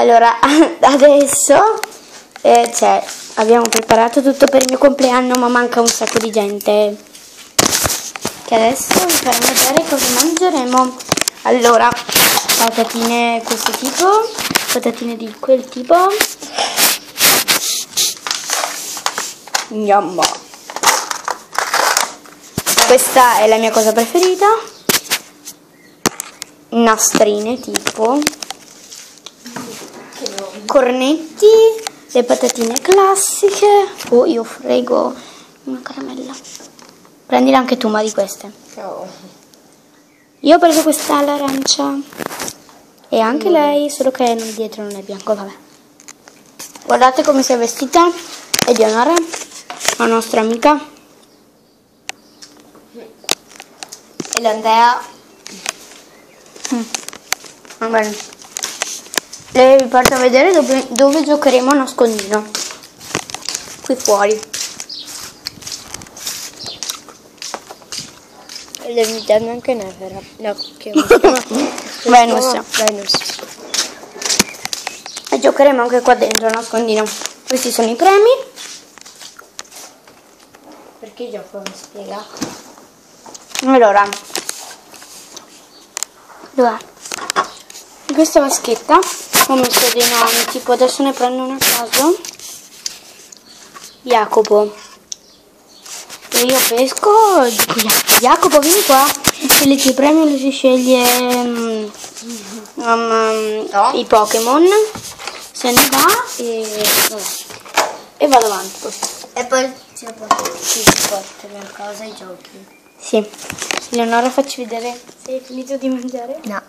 Allora, adesso abbiamo preparato tutto per il mio compleanno, ma manca un sacco di gente. Che adesso vi farò vedere cosa mangeremo. Allora, patatine questo tipo, patatine di quel tipo. Yum. Questa è la mia cosa preferita. Nastrine tipo. Cornetti, le patatine classiche. Oh, io frego una caramella. Prendila anche tu, ma di queste. Oh. Io ho preso questa all'arancia. E anche lei, solo che dietro non è bianco, vabbè. Guardate come si è vestita. Eleonora, la nostra amica. E l'Andrea. Va bene. E vi porto a vedere dove giocheremo a nascondino. Qui fuori. E devi darmi anche Nevera. No, che Venus. Venus. E giocheremo anche qua dentro a nascondino. Questi sono i premi. Perché il gioco non spiega? Allora, dov'è? In questa vaschetta ho messo dei nomi, tipo adesso ne prendo uno a caso. Jacopo. E io pesco, dico Jacopo vieni qua. E ti premio e si sceglie i Pokémon. Se ne va e vado avanti così. E poi ci portano a casa i giochi. Sì. Eleonora, facci vedere se hai finito di mangiare. No.